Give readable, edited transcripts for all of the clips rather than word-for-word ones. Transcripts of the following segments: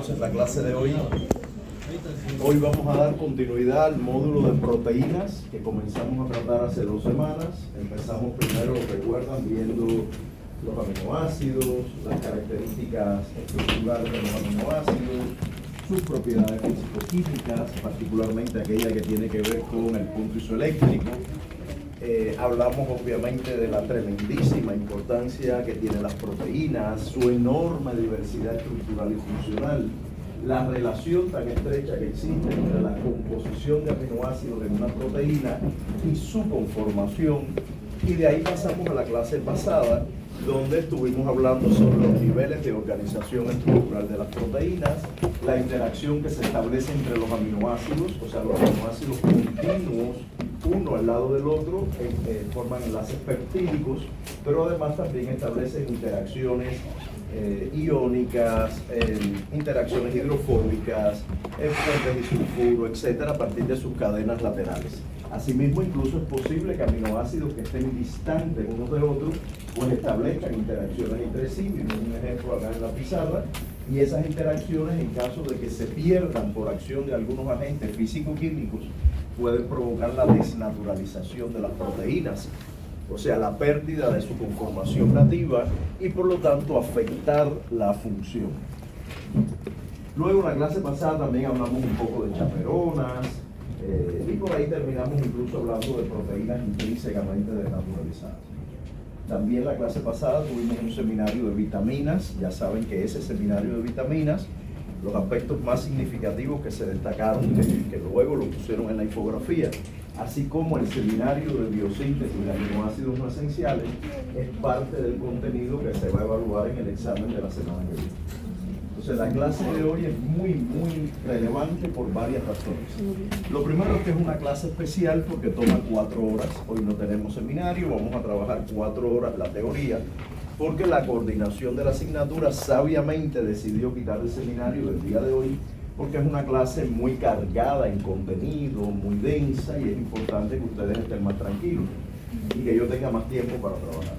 entonces la clase de hoy. Hoy vamos a dar continuidad al módulo de proteínas que comenzamos a tratar hace 2 semanas. Empezamos primero, recuerdan, viendo los aminoácidos, las características estructurales de los aminoácidos, sus propiedades físico-químicas, particularmente aquella que tiene que ver con el punto isoeléctrico. Hablamos obviamente de la tremendísima importancia que tienen las proteínas, su enorme diversidad estructural y funcional, la relación tan estrecha que existe entre la composición de aminoácidos en una proteína y su conformación. Y de ahí pasamos a la clase pasada, donde estuvimos hablando sobre los niveles de organización estructural de las proteínas, la interacción que se establece entre los aminoácidos, o sea, los aminoácidos continuos, uno al lado del otro, forman enlaces peptídicos, pero además también establecen interacciones iónicas, interacciones hidrofóbicas, fuentes y sulfuro, etcétera, a partir de sus cadenas laterales. Asimismo, incluso es posible que aminoácidos que estén distantes unos de otros, pues establezcan interacciones entre sí. Vimos un ejemplo acá en la pizarra, y esas interacciones, en caso de que se pierdan por acción de algunos agentes físico-químicos, pueden provocar la desnaturalización de las proteínas, o sea, la pérdida de su conformación nativa y por lo tanto afectar la función. Luego en la clase pasada también hablamos un poco de chaperonas y por ahí terminamos incluso hablando de proteínas intrínsecamente desnaturalizadas. También la clase pasada tuvimos un seminario de vitaminas. Ya saben que ese seminario de vitaminas, los aspectos más significativos que se destacaron, que luego lo pusieron en la infografía, así como el seminario de biosíntesis de aminoácidos no esenciales, es parte del contenido que se va a evaluar en el examen de la semana que viene. Entonces la clase de hoy es muy relevante por varias razones. Lo primero es que es una clase especial porque toma 4 horas. Hoy no tenemos seminario, vamos a trabajar 4 horas la teoría, porque la coordinación de la asignatura sabiamente decidió quitar el seminario del día de hoy, porque es una clase muy cargada en contenido, muy densa, y es importante que ustedes estén más tranquilos y que yo tenga más tiempo para trabajar.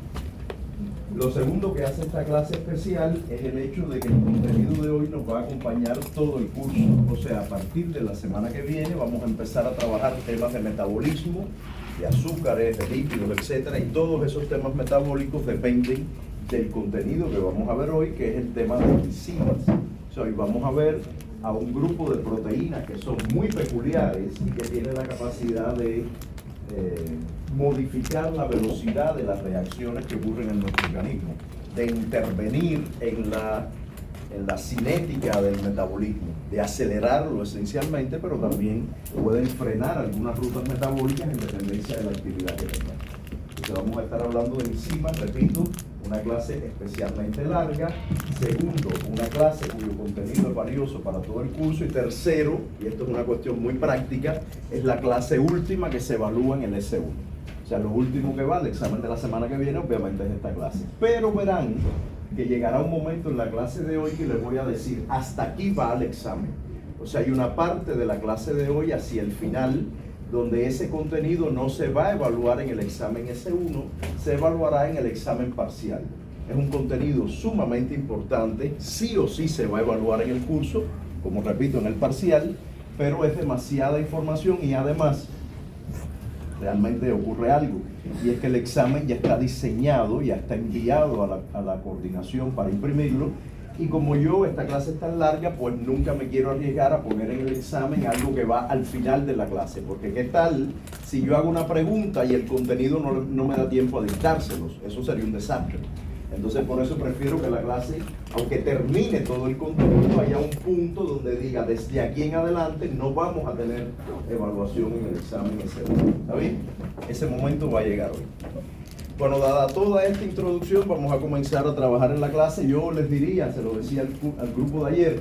Lo segundo que hace esta clase especial es el hecho de que el contenido de hoy nos va a acompañar todo el curso. O sea, a partir de la semana que viene vamos a empezar a trabajar temas de metabolismo, de azúcares, de lípidos, etcétera, y todos esos temas metabólicos dependen del contenido que vamos a ver hoy, que es el tema de enzimas. O sea, hoy vamos a ver a un grupo de proteínas que son muy peculiares y que tienen la capacidad de modificar la velocidad de las reacciones que ocurren en nuestro organismo, de intervenir en la cinética del metabolismo, de acelerarlo esencialmente, pero también pueden frenar algunas rutas metabólicas en dependencia de la actividad que tengan. Entonces vamos a estar hablando de enzimas, repito, una clase especialmente larga. Segundo, una clase cuyo contenido es valioso para todo el curso. Y tercero, y esto es una cuestión muy práctica, es la clase última que se evalúa en el S1. O sea, lo último que va, el examen de la semana que viene, obviamente es esta clase. Pero verán que llegará un momento en la clase de hoy que les voy a decir, hasta aquí va el examen. O sea, hay una parte de la clase de hoy hacia el final, donde ese contenido no se va a evaluar en el examen S1, se evaluará en el examen parcial. Es un contenido sumamente importante, sí o sí se va a evaluar en el curso, como repito, en el parcial, pero es demasiada información y además realmente ocurre algo, y es que el examen ya está diseñado, ya está enviado a la coordinación para imprimirlo. Y como esta clase es tan larga, pues nunca me quiero arriesgar a poner en el examen algo que va al final de la clase, porque ¿qué tal si yo hago una pregunta y el contenido no me da tiempo a dictárselos? Eso sería un desastre. Entonces por eso prefiero que la clase, aunque termine todo el contenido, haya un punto donde diga, desde aquí en adelante no vamos a tener evaluación en el examen ese momento. ¿Está bien? Ese momento va a llegar hoy. Bueno, dada toda esta introducción, vamos a comenzar a trabajar en la clase. Yo les diría, se lo decía al grupo de ayer,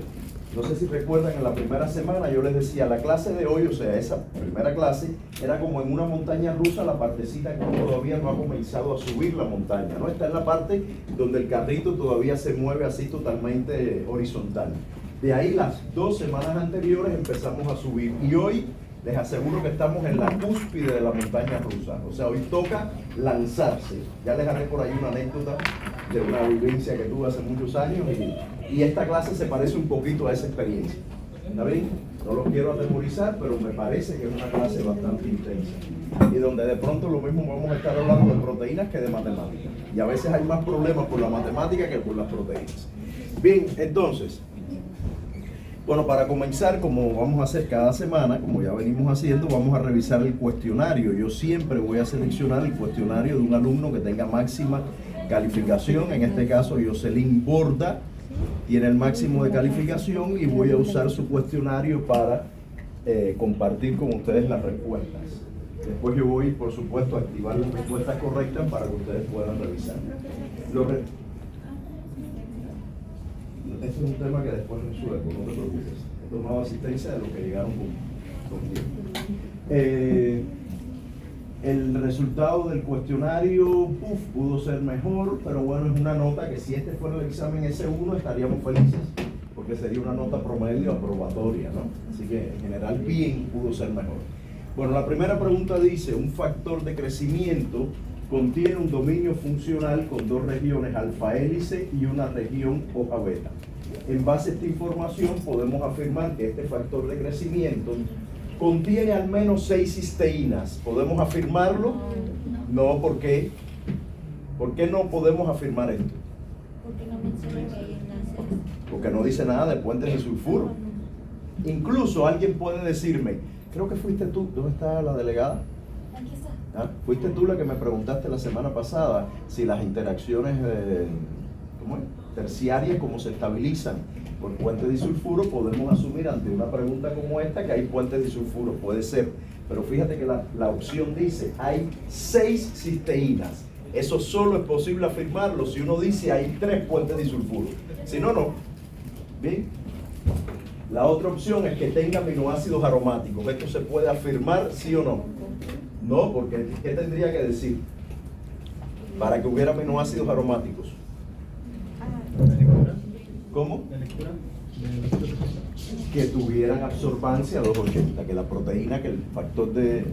no sé si recuerdan, en la primera semana yo les decía, la clase de hoy, o sea, esa primera clase, era como en una montaña rusa, la partecita que todavía no ha comenzado a subir la montaña, ¿no? Está en la parte donde el carrito todavía se mueve así totalmente horizontal. De ahí las 2 semanas anteriores empezamos a subir, y hoy les aseguro que estamos en la cúspide de la montaña rusa. O sea, hoy toca lanzarse. Ya les haré por ahí una anécdota de una vivencia que tuve hace muchos años Y esta clase se parece un poquito a esa experiencia. ¿Está bien? No los quiero atemorizar, pero me parece que es una clase bastante intensa. Y donde de pronto lo mismo vamos a estar hablando de proteínas que de matemáticas. Y a veces hay más problemas por la matemática que por las proteínas. Bien, entonces, bueno, para comenzar, como vamos a hacer cada semana, como ya venimos haciendo, vamos a revisar el cuestionario. Yo siempre voy a seleccionar el cuestionario de un alumno que tenga máxima calificación. En este caso, Jocelyn Borda tiene el máximo de calificación y voy a usar su cuestionario para compartir con ustedes las respuestas. Después yo voy, por supuesto, a activar las respuestas correctas para que ustedes puedan revisar. Este es un tema que después resuelvo, no te preocupes. He tomado asistencia de lo que llegaron conmigo. El resultado del cuestionario pudo ser mejor, pero bueno, es una nota que si este fuera el examen S1 estaríamos felices, porque sería una nota promedio aprobatoria, ¿no? Así que en general bien, pudo ser mejor. Bueno, la primera pregunta dice, un factor de crecimiento contiene un dominio funcional con dos regiones alfa hélice y una región hoja beta. En base a esta información podemos afirmar que este factor de crecimiento contiene al menos 6 cisteínas. ¿Podemos afirmarlo? No, ¿por qué? ¿Por qué no podemos afirmar esto? Porque no menciona que hay enlaces. Porque no dice nada de puentes de sulfuro. Incluso alguien puede decirme, creo que fuiste tú, ¿dónde está la delegada? Aquí está. ¿Ah? Fuiste tú la que me preguntaste la semana pasada si las interacciones terciarias, cómo se estabilizan por puentes disulfuro. Podemos asumir ante una pregunta como esta que hay puentes disulfuro, puede ser, pero fíjate que la opción dice hay 6 cisteínas. Eso solo es posible afirmarlo si uno dice hay 3 puentes disulfuro, si no, no. Bien, la otra opción es que tenga aminoácidos aromáticos. ¿Esto se puede afirmar, sí o no? No, porque ¿qué tendría que decir para que hubiera aminoácidos aromáticos? ¿Cómo? Que tuvieran absorbancia a 280, que la proteína, que el factor de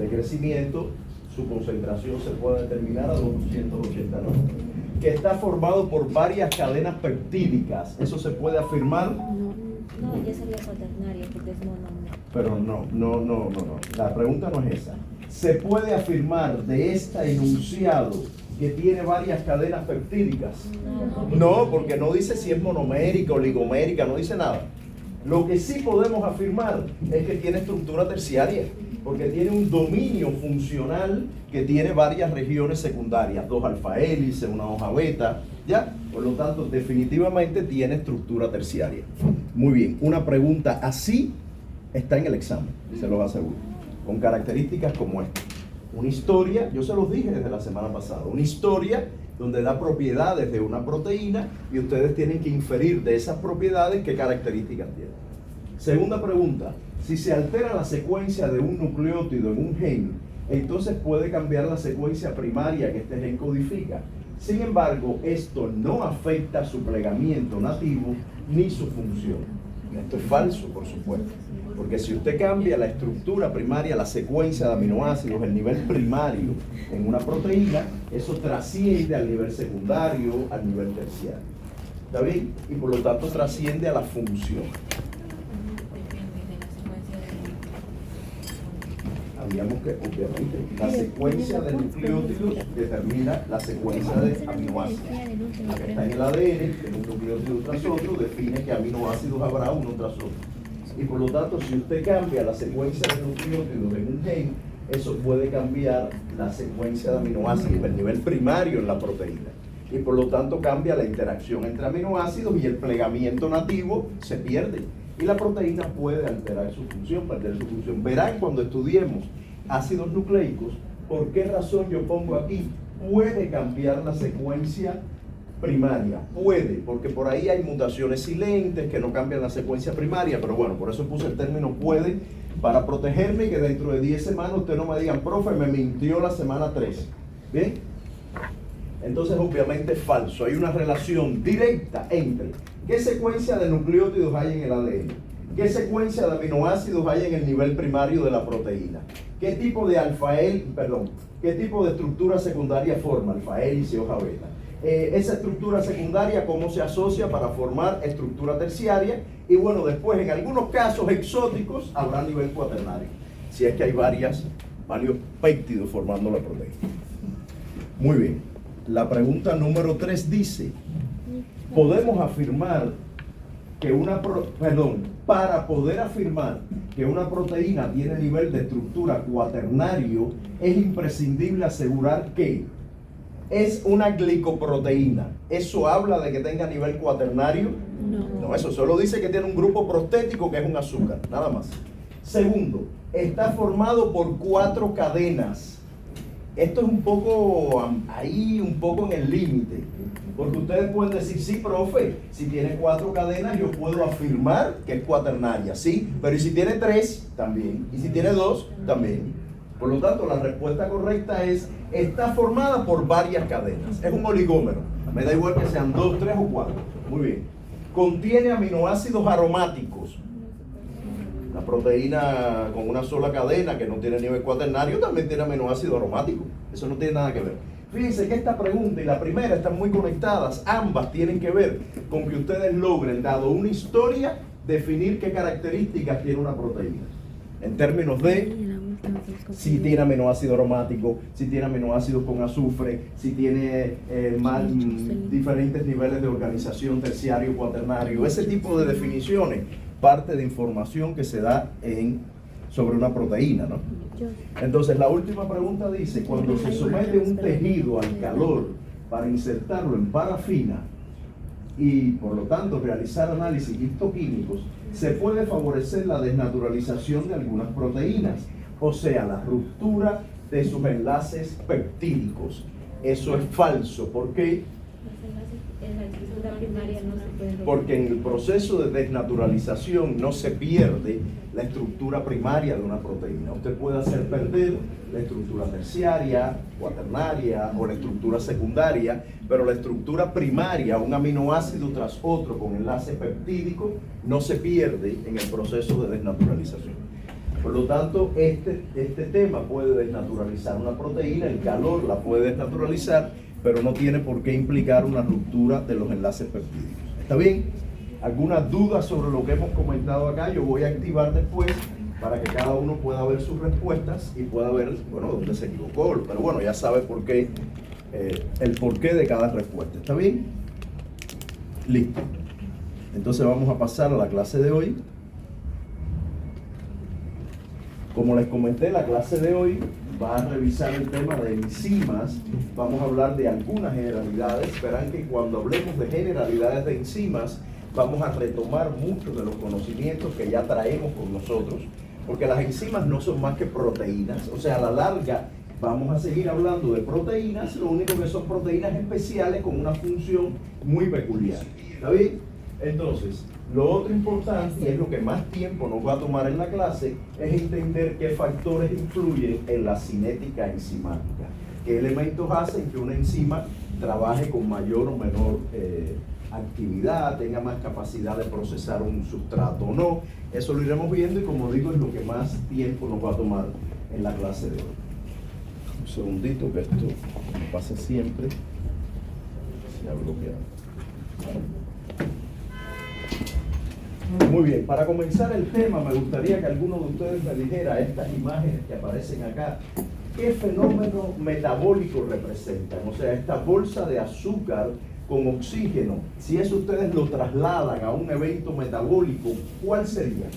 crecimiento, su concentración se pueda determinar a 280, ¿no? Que está formado por varias cadenas peptídicas. ¿Eso se puede afirmar? No, ya sería cuaternario porque es monómero. Pero no. La pregunta no es esa. ¿Se puede afirmar de este enunciado que tiene varias cadenas peptídicas? No, porque no dice si es monomérica, oligomérica, no dice nada. Lo que sí podemos afirmar es que tiene estructura terciaria, porque tiene un dominio funcional que tiene varias regiones secundarias, 2 alfa hélice, una hoja beta, ¿ya? Por lo tanto, definitivamente tiene estructura terciaria. Muy bien, una pregunta así está en el examen, se los aseguro, con características como esta. Una historia, yo se los dije desde la semana pasada, una historia donde da propiedades de una proteína y ustedes tienen que inferir de esas propiedades qué características tiene. Segunda pregunta, si se altera la secuencia de un nucleótido en un gen, entonces puede cambiar la secuencia primaria que este gen codifica. Sin embargo, esto no afecta su plegamiento nativo ni su función. Esto es falso, por supuesto, porque si usted cambia la estructura primaria, la secuencia de aminoácidos, el nivel primario en una proteína, eso trasciende al nivel secundario, al nivel terciario. ¿Está bien? Y por lo tanto trasciende a la función. Habíamos que, obviamente, la secuencia de nucleótidos determina la secuencia de aminoácidos. La que está en el ADN, que es un nucleótido tras otro, define qué aminoácidos habrá uno tras otro. Y por lo tanto, si usted cambia la secuencia de nucleótidos en un gen, eso puede cambiar la secuencia de aminoácidos, el nivel primario en la proteína. Y por lo tanto cambia la interacción entre aminoácidos y el plegamiento nativo se pierde. Y la proteína puede alterar su función, perder su función. Verán cuando estudiemos ácidos nucleicos, por qué razón yo pongo aquí, puede cambiar la secuencia primaria. Puede, porque por ahí hay mutaciones silentes que no cambian la secuencia primaria, pero bueno, por eso puse el término puede, para protegerme y que dentro de 10 semanas ustedes no me digan, profe, me mintió la semana 3. ¿Bien? Entonces obviamente es falso. Hay una relación directa entre qué secuencia de nucleótidos hay en el ADN, qué secuencia de aminoácidos hay en el nivel primario de la proteína, qué tipo de qué tipo de estructura secundaria forma alfa hélice, hoja beta, esa estructura secundaria cómo se asocia para formar estructura terciaria, y bueno, después en algunos casos exóticos habrá nivel cuaternario, si es que hay varios péptidos formando la proteína. Muy bien, la pregunta número 3 dice, podemos afirmar que para poder afirmar que una proteína tiene nivel de estructura cuaternario, es imprescindible asegurar que es una glicoproteína. ¿Eso habla de que tenga nivel cuaternario? No, eso solo dice que tiene un grupo prostético que es un azúcar, nada más. Segundo, está formado por 4 cadenas. Esto es un poco ahí, un poco en el límite, porque ustedes pueden decir, sí, profe, si tiene 4 cadenas yo puedo afirmar que es cuaternaria, sí, pero ¿y si tiene 3? También, y si tiene 2, también. Por lo tanto, la respuesta correcta es, está formada por varias cadenas, es un oligómero, me da igual que sean 2, 3 o 4, muy bien. Contiene aminoácidos aromáticos. La proteína con una sola cadena que no tiene nivel cuaternario también tiene aminoácido aromático. Eso no tiene nada que ver. Fíjense que esta pregunta y la primera están muy conectadas. Ambas tienen que ver con que ustedes logren, dado una historia, definir qué características tiene una proteína. En términos de si tiene aminoácido aromático, si tiene aminoácidos con azufre, si tiene diferentes niveles de organización terciario, cuaternario, ese tipo de definiciones. Parte de información que se da sobre una proteína, ¿no? Entonces, la última pregunta dice, cuando se somete un tejido al calor para insertarlo en parafina y, por lo tanto, realizar análisis histoquímicos, se puede favorecer la desnaturalización de algunas proteínas, o sea, la ruptura de sus enlaces peptídicos. Eso es falso. ¿Por qué? Porque en el proceso de desnaturalización no se pierde la estructura primaria de una proteína. Usted puede hacer perder la estructura terciaria, cuaternaria o la estructura secundaria, pero la estructura primaria, un aminoácido tras otro con enlace peptídico, no se pierde en el proceso de desnaturalización. Por lo tanto, este tema puede desnaturalizar una proteína, el calor la puede desnaturalizar, pero no tiene por qué implicar una ruptura de los enlaces peptídicos. ¿Está bien? ¿Algunas dudas sobre lo que hemos comentado acá? Yo voy a activar después para que cada uno pueda ver sus respuestas y pueda ver, bueno, dónde se equivocó. Pero bueno, ya sabe por qué, el porqué de cada respuesta. ¿Está bien? Listo. Entonces vamos a pasar a la clase de hoy. Como les comenté, la clase de hoy va a revisar el tema de enzimas. Vamos a hablar de algunas generalidades. Verán que cuando hablemos de generalidades de enzimas, vamos a retomar muchos de los conocimientos que ya traemos con nosotros, porque las enzimas no son más que proteínas. O sea, a la larga vamos a seguir hablando de proteínas, lo único que son proteínas especiales con una función muy peculiar. ¿Está bien? Entonces, lo otro importante, y es lo que más tiempo nos va a tomar en la clase, es entender qué factores influyen en la cinética enzimática. ¿Qué elementos hacen que una enzima trabaje con mayor o menor actividad, tenga más capacidad de procesar un sustrato o no? Eso lo iremos viendo y, como digo, es lo que más tiempo nos va a tomar en la clase de hoy. Un segundito, que esto me pasa siempre. Se ha bloqueado. Muy bien, para comenzar el tema me gustaría que alguno de ustedes me dijera estas imágenes que aparecen acá, ¿qué fenómeno metabólico representan? O sea, esta bolsa de azúcar con oxígeno, si eso ustedes lo trasladan a un evento metabólico, ¿cuál sería?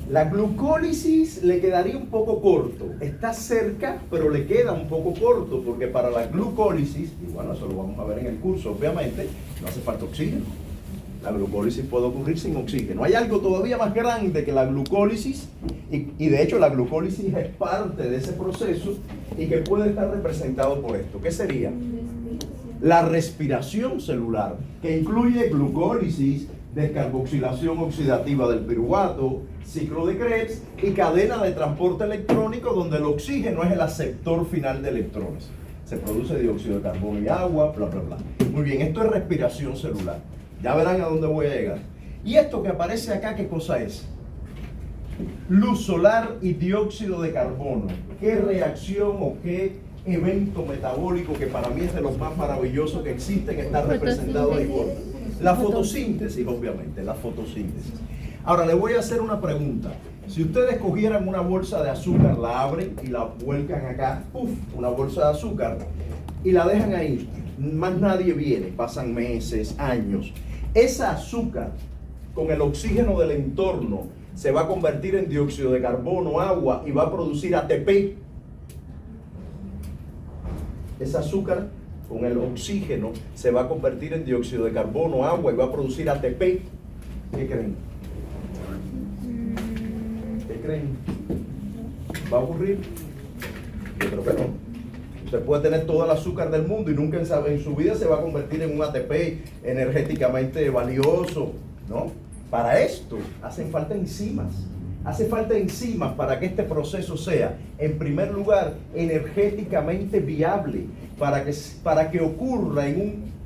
La glucólisis le quedaría un poco corto, está cerca, pero le queda un poco corto, porque para la glucólisis, y bueno, eso lo vamos a ver en el curso, obviamente, no hace falta oxígeno. La glucólisis puede ocurrir sin oxígeno. Hay algo todavía más grande que la glucólisis, y de hecho la glucólisis es parte de ese proceso y que puede estar representado por esto. ¿Qué sería? La respiración celular, que incluye glucólisis, descarboxilación oxidativa del piruvato, ciclo de Krebs y cadena de transporte electrónico, donde el oxígeno es el aceptor final de electrones. Se produce dióxido de carbono y agua, bla, bla, bla. Muy bien, esto es respiración celular. Ya verán a dónde voy a llegar. Y esto que aparece acá, ¿qué cosa es? Luz solar y dióxido de carbono. ¿Qué reacción o qué evento metabólico que para mí es de los más maravillosos que existen, está representado ahí por la fotosíntesis, obviamente, la fotosíntesis. Ahora le voy a hacer una pregunta. Si ustedes cogieran una bolsa de azúcar, la abren y la vuelcan acá, ¡puf!, una bolsa de azúcar, y la dejan ahí, más nadie viene, pasan meses, años. Esa azúcar, con el oxígeno del entorno, se va a convertir en dióxido de carbono, agua, y va a producir ATP. Esa azúcar, con el oxígeno, se va a convertir en dióxido de carbono, agua, y va a producir ATP. ¿Qué creen? ¿Qué creen? ¿Va a ocurrir? Yo creo que no. Usted puede tener todo el azúcar del mundo y nunca en su vida se va a convertir en un ATP energéticamente valioso, ¿no? Para esto hacen falta enzimas. Hace falta enzimas para que este proceso sea, en primer lugar, energéticamente viable, para que ocurra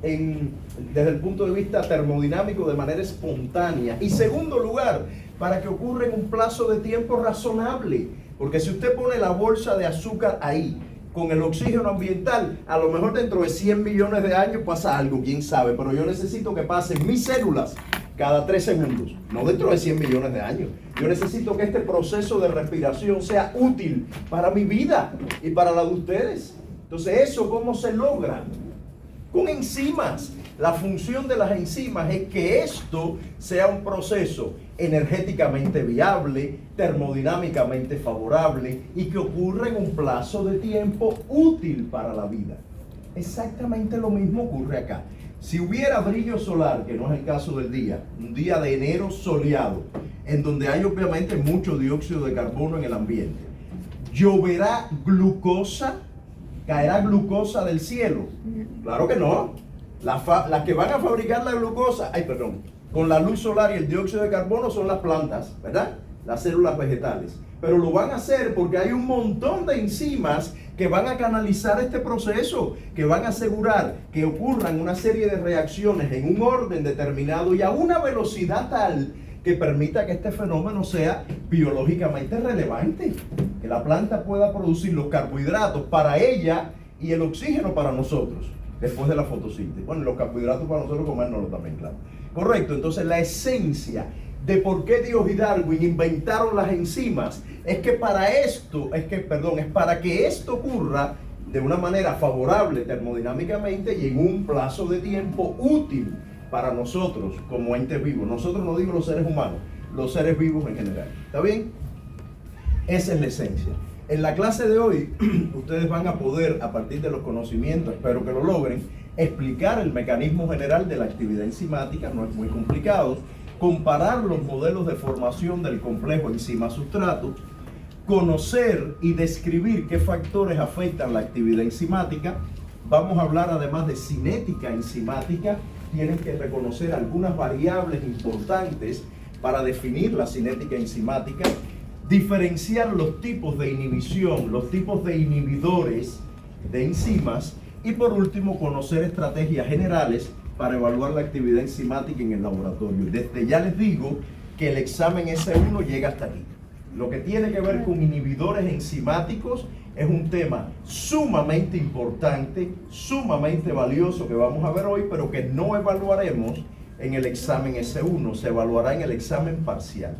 desde el punto de vista termodinámico de manera espontánea. Y segundo lugar, para que ocurra en un plazo de tiempo razonable. Porque si usted pone la bolsa de azúcar ahí, con el oxígeno ambiental, a lo mejor dentro de 100 millones de años pasa algo, quién sabe, pero yo necesito que pasen mis células cada 3 segundos, no dentro de 100 millones de años. Yo necesito que este proceso de respiración sea útil para mi vida y para la de ustedes. Entonces, ¿eso cómo se logra? Con enzimas. La función de las enzimas es que esto sea un proceso energéticamente viable, termodinámicamente favorable y que ocurra en un plazo de tiempo útil para la vida. Exactamente lo mismo ocurre acá. Si hubiera brillo solar, que no es el caso del día, un día de enero soleado, en donde hay obviamente mucho dióxido de carbono en el ambiente, ¿lloverá glucosa? ¿Caerá glucosa del cielo? Claro que no. Las que van a fabricar la glucosa, con la luz solar y el dióxido de carbono son las plantas, ¿verdad? Las células vegetales. Pero lo van a hacer porque hay un montón de enzimas que van a canalizar este proceso, que van a asegurar que ocurran una serie de reacciones en un orden determinado y a una velocidad tal que permita que este fenómeno sea biológicamente relevante, que la planta pueda producir los carbohidratos para ella y el oxígeno para nosotros, después de la fotosíntesis. Bueno, los carbohidratos para nosotros comérnoslos también, claro. Correcto, entonces la esencia de por qué Dios y Darwin inventaron las enzimas es para que esto ocurra de una manera favorable termodinámicamente y en un plazo de tiempo útil para nosotros como entes vivos. Nosotros no digo los seres humanos, los seres vivos en general. ¿Está bien? Esa es la esencia. En la clase de hoy, ustedes van a poder, a partir de los conocimientos, espero que lo logren, explicar el mecanismo general de la actividad enzimática, no es muy complicado, comparar los modelos de formación del complejo enzima-sustrato, conocer y describir qué factores afectan la actividad enzimática. Vamos a hablar además de cinética enzimática. Tienen que reconocer algunas variables importantes para definir la cinética enzimática, diferenciar los tipos de inhibición, los tipos de inhibidores de enzimas y por último conocer estrategias generales para evaluar la actividad enzimática en el laboratorio. Desde ya les digo que el examen S1 llega hasta aquí. Lo que tiene que ver con inhibidores enzimáticos es un tema sumamente importante, sumamente valioso que vamos a ver hoy, pero que no evaluaremos en el examen S1, se evaluará en el examen parcial.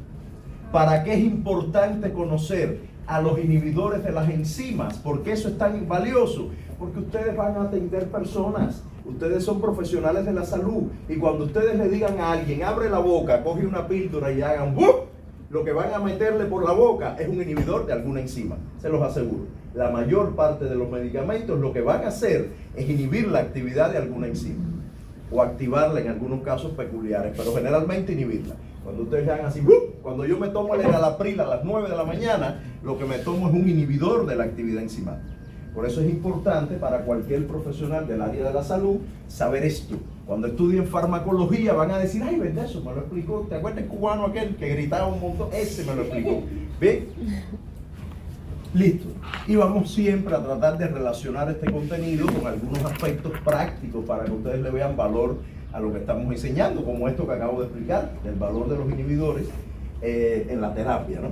¿Para qué es importante conocer a los inhibidores de las enzimas? ¿Por qué eso es tan valioso? Porque ustedes van a atender personas, ustedes son profesionales de la salud y cuando ustedes le digan a alguien, abre la boca, coge una píldora y hagan ¡buf!, lo que van a meterle por la boca es un inhibidor de alguna enzima, se los aseguro. La mayor parte de los medicamentos lo que van a hacer es inhibir la actividad de alguna enzima o activarla en algunos casos peculiares, pero generalmente inhibirla. Cuando ustedes hagan así, cuando yo me tomo el enalapril a las 9 de la mañana, lo que me tomo es un inhibidor de la actividad enzimática. Por eso es importante para cualquier profesional del área de la salud saber esto. Cuando estudien farmacología van a decir, ay, ¿verdad? Eso me lo explicó. ¿Te acuerdas el cubano aquel que gritaba un montón? Ese me lo explicó. ¿Bien? Listo. Y vamos siempre a tratar de relacionar este contenido con algunos aspectos prácticos para que ustedes le vean valor a lo que estamos enseñando, como esto que acabo de explicar, el valor de los inhibidores en la terapia, ¿no?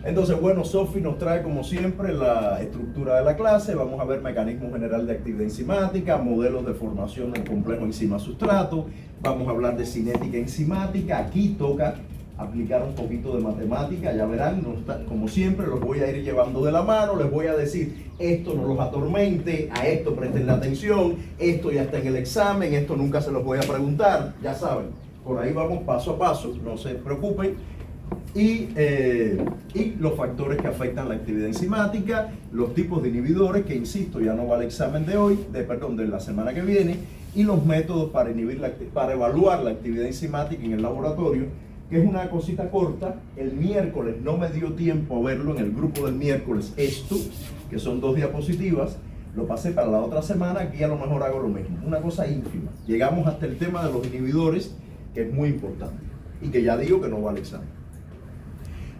Entonces, bueno, Sofi nos trae como siempre la estructura de la clase. Vamos a ver mecanismo general de actividad enzimática, modelos de formación del complejo enzima-sustrato. Vamos a hablar de cinética enzimática. Aquí toca aplicar un poquito de matemática, ya verán, como siempre los voy a ir llevando de la mano, les voy a decir, esto no los atormente, a esto presten la atención, esto ya está en el examen, esto nunca se los voy a preguntar, ya saben, por ahí vamos paso a paso, no se preocupen. Y los factores que afectan la actividad enzimática, los tipos de inhibidores, que insisto, ya no va al examen de hoy, de la semana que viene, y los métodos para para evaluar la actividad enzimática en el laboratorio, que es una cosita corta. El miércoles no me dio tiempo a verlo en el grupo del miércoles, esto, que son 2 diapositivas, lo pasé para la otra semana, aquí a lo mejor hago lo mismo, una cosa ínfima. Llegamos hasta el tema de los inhibidores, que es muy importante, y que ya digo que no va al examen.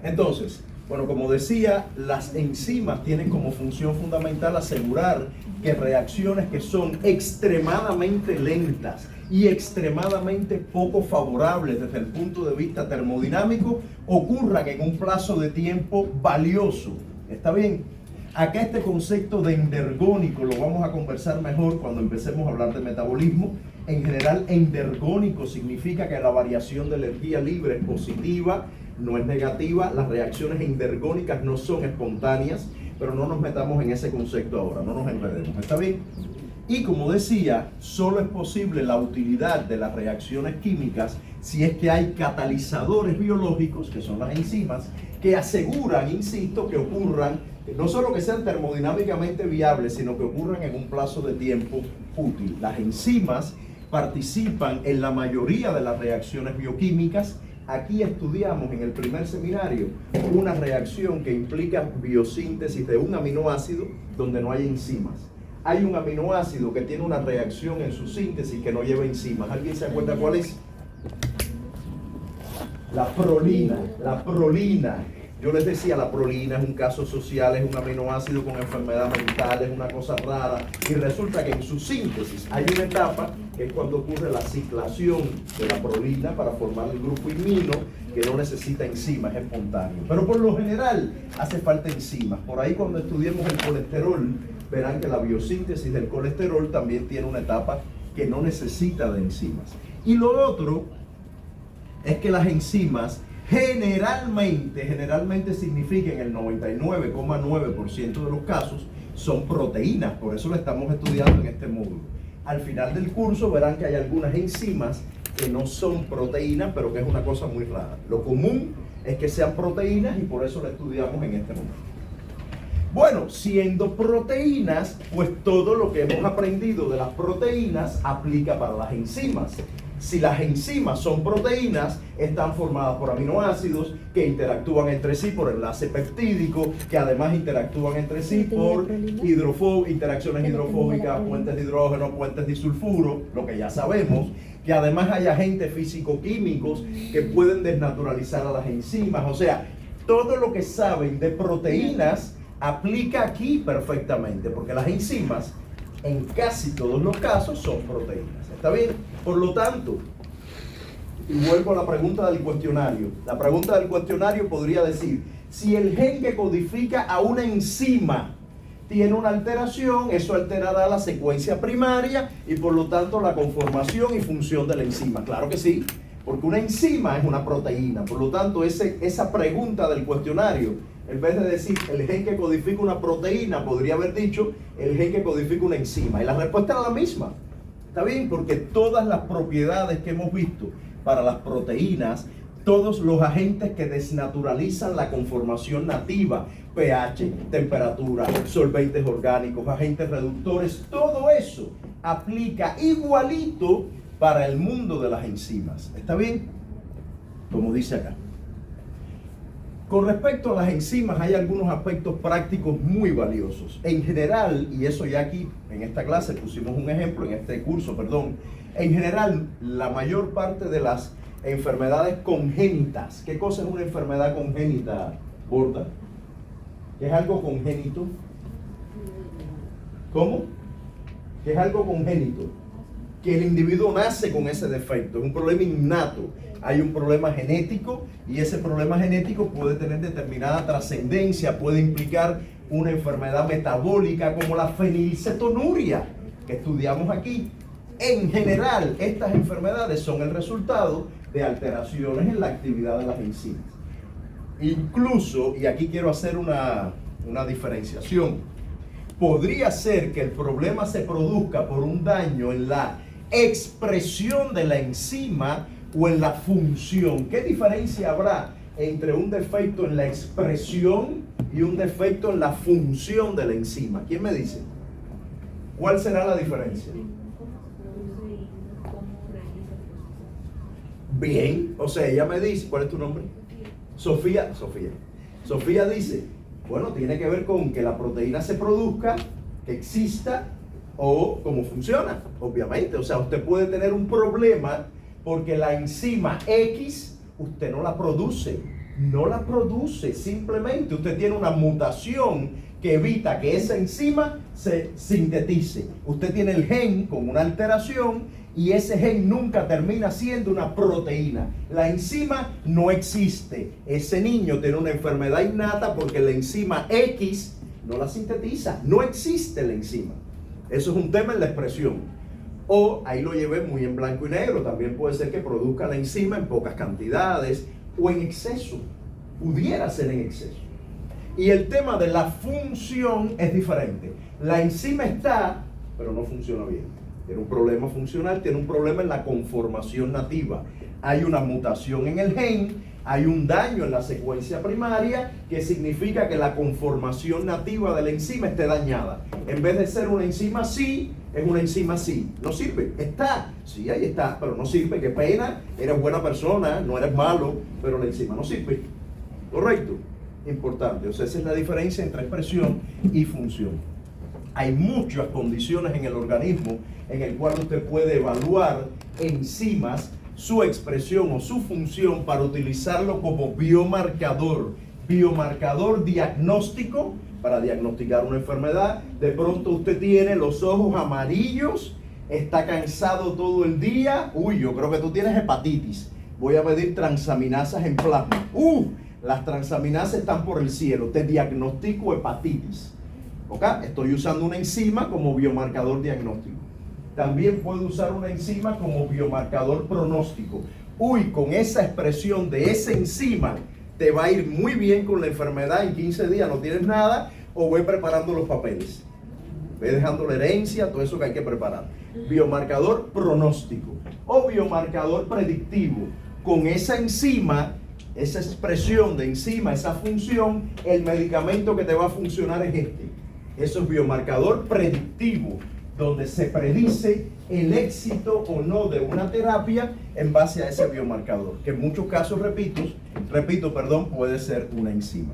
Entonces, bueno, como decía, las enzimas tienen como función fundamental asegurar que reacciones que son extremadamente lentas y extremadamente poco favorables desde el punto de vista termodinámico ocurran en un plazo de tiempo valioso. ¿Está bien? Acá este concepto de endergónico lo vamos a conversar mejor cuando empecemos a hablar de metabolismo. En general, endergónico significa que la variación de energía libre es positiva, no es negativa. Las reacciones endergónicas no son espontáneas, pero no nos metamos en ese concepto ahora, no nos enredemos, ¿está bien? Y como decía, solo es posible la utilidad de las reacciones químicas si es que hay catalizadores biológicos, que son las enzimas, que aseguran, insisto, que ocurran, no solo que sean termodinámicamente viables, sino que ocurran en un plazo de tiempo útil. Las enzimas participan en la mayoría de las reacciones bioquímicas. Aquí estudiamos en el primer seminario una reacción que implica biosíntesis de un aminoácido donde no hay enzimas. Hay un aminoácido que tiene una reacción en su síntesis que no lleva enzimas. ¿Alguien se acuerda cuál es? La prolina. La prolina. Yo les decía, la prolina es un caso social, es un aminoácido con enfermedad mental, es una cosa rara. Y resulta que en su síntesis hay una etapa que es cuando ocurre la ciclación de la prolina para formar el grupo imino, que no necesita enzimas, es espontáneo. Pero por lo general hace falta enzimas. Por ahí cuando estudiemos el colesterol, verán que la biosíntesis del colesterol también tiene una etapa que no necesita de enzimas. Y lo otro es que las enzimas generalmente significa en el 99,9% de los casos son proteínas, por eso lo estamos estudiando en este módulo. Al final del curso verán que hay algunas enzimas que no son proteínas, pero que es una cosa muy rara. Lo común es que sean proteínas y por eso lo estudiamos en este momento. Bueno, siendo proteínas, pues todo lo que hemos aprendido de las proteínas aplica para las enzimas. Si las enzimas son proteínas, están formadas por aminoácidos que interactúan entre sí por enlace peptídico, que además interactúan entre sí por interacciones hidrofóbicas, puentes de hidrógeno, puentes de sulfuro, lo que ya sabemos, que además hay agentes físico-químicos que pueden desnaturalizar a las enzimas. O sea, todo lo que saben de proteínas aplica aquí perfectamente, porque las enzimas en casi todos los casos son proteínas. ¿Está bien? Por lo tanto, y vuelvo a la pregunta del cuestionario. La pregunta del cuestionario podría decir, si el gen que codifica a una enzima tiene una alteración, eso alterará la secuencia primaria y por lo tanto la conformación y función de la enzima. Claro que sí, porque una enzima es una proteína. Por lo tanto, esa pregunta del cuestionario, en vez de decir el gen que codifica una proteína, podría haber dicho el gen que codifica una enzima. Y la respuesta era la misma. ¿Está bien? Porque todas las propiedades que hemos visto para las proteínas, todos los agentes que desnaturalizan la conformación nativa, pH, temperatura, solventes orgánicos, agentes reductores, todo eso aplica igualito para el mundo de las enzimas. ¿Está bien? Como dice acá. Con respecto a las enzimas, hay algunos aspectos prácticos muy valiosos. En general, y eso ya aquí en esta clase pusimos un ejemplo, en este curso, perdón. En general, la mayor parte de las enfermedades congénitas. ¿Qué cosa es una enfermedad congénita, Borda? ¿Qué es algo congénito? ¿Cómo? ¿Qué es algo congénito? Que el individuo nace con ese defecto, es un problema innato. hay un problema genético y ese problema genético puede tener determinada trascendencia, puede implicar una enfermedad metabólica como la fenilcetonuria que estudiamos aquí. En general, estas enfermedades son el resultado de alteraciones en la actividad de las enzimas. Incluso, y aquí quiero hacer una diferenciación, podría ser que el problema se produzca por un daño en la expresión de la enzima o en la función. ¿Qué diferencia habrá entre un defecto en la expresión y un defecto en la función de la enzima? ¿Quién me dice? ¿Cuál será la diferencia? Bien, o sea, ella me dice, ¿cuál es tu nombre? Sofía. Sofía dice, bueno, tiene que ver con que la proteína se produzca, que exista o cómo funciona, obviamente. O sea, usted puede tener un problema porque la enzima X usted no la produce, simplemente usted tiene una mutación que evita que esa enzima se sintetice. Usted tiene el gen con una alteración y ese gen nunca termina siendo una proteína. La enzima no existe. Ese niño tiene una enfermedad innata porque la enzima X no la sintetiza, no existe la enzima. Eso es un tema en la expresión. O ahí lo llevé muy en blanco y negro. También puede ser que produzca la enzima en pocas cantidades o en exceso. Pudiera ser en exceso. Y el tema de la función es diferente. La enzima está, pero no funciona bien. Tiene un problema funcional, tiene un problema en la conformación nativa. Hay una mutación en el gen, hay un daño en la secuencia primaria que significa que la conformación nativa de la enzima esté dañada. En vez de ser una enzima sí, es una enzima sí. No sirve, está, sí, ahí está, pero no sirve, qué pena, eres buena persona, no eres malo, pero la enzima no sirve. ¿Correcto? Importante, o sea, esa es la diferencia entre expresión y función. Hay muchas condiciones en el organismo en el cual usted puede evaluar enzimas, su expresión o su función para utilizarlo como biomarcador diagnóstico para diagnosticar una enfermedad. De pronto usted tiene los ojos amarillos, está cansado todo el día. Uy, yo creo que tú tienes hepatitis. Voy a medir transaminasas en plasma. Las transaminasas están por el cielo. Te diagnostico hepatitis. ¿Ok? Estoy usando una enzima como biomarcador diagnóstico. También puedo usar una enzima como biomarcador pronóstico. Con esa expresión de esa enzima te va a ir muy bien con la enfermedad. En 15 días no tienes nada, o voy preparando los papeles. Voy dejando la herencia, todo eso que hay que preparar. Biomarcador pronóstico o biomarcador predictivo. Con esa enzima, esa expresión de enzima, esa función, el medicamento que te va a funcionar es este. Eso es biomarcador predictivo, donde se predice el éxito o no de una terapia en base a ese biomarcador, que en muchos casos, puede ser una enzima.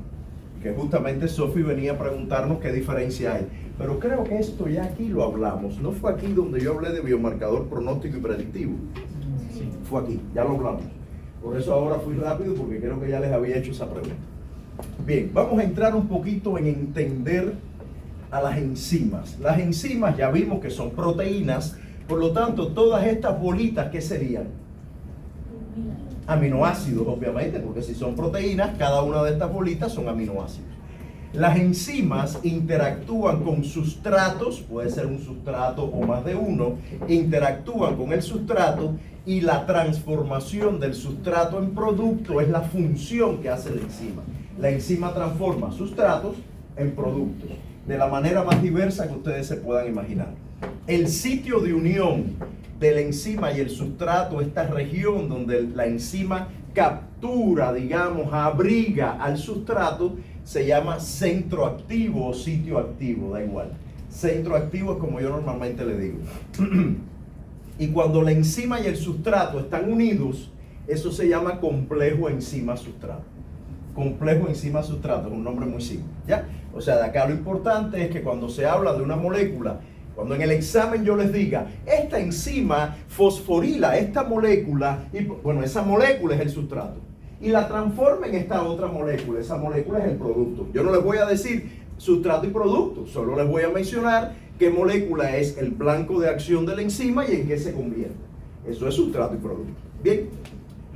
Que justamente Sophie venía a preguntarnos qué diferencia hay. Pero creo que esto ya aquí lo hablamos. ¿No fue aquí donde yo hablé de biomarcador pronóstico y predictivo? Sí. Fue aquí, ya lo hablamos. Por eso ahora fui rápido, porque creo que ya les había hecho esa pregunta. Bien, vamos a entrar un poquito en entender a las enzimas. Las enzimas ya vimos que son proteínas, por lo tanto todas estas bolitas, ¿qué serían? Aminoácidos, obviamente, porque si son proteínas, cada una de estas bolitas son aminoácidos. Las enzimas interactúan con sustratos, puede ser un sustrato o más de uno, interactúan con el sustrato y la transformación del sustrato en producto es la función que hace la enzima. La enzima transforma sustratos en productos de la manera más diversa que ustedes se puedan imaginar. El sitio de unión de la enzima y el sustrato, esta región donde la enzima captura, digamos, abriga al sustrato, se llama centro activo o sitio activo, da igual. Centro activo es como yo normalmente le digo. Y cuando la enzima y el sustrato están unidos, eso se llama complejo enzima-sustrato. Complejo enzima-sustrato es un nombre muy simple, ¿ya? O sea, de acá lo importante es que cuando se habla de una molécula, cuando en el examen yo les diga, esta enzima fosforila esta molécula, y bueno, esa molécula es el sustrato, y la transforma en esta otra molécula, esa molécula es el producto. Yo no les voy a decir sustrato y producto, solo les voy a mencionar qué molécula es el blanco de acción de la enzima y en qué se convierte. Eso es sustrato y producto. Bien,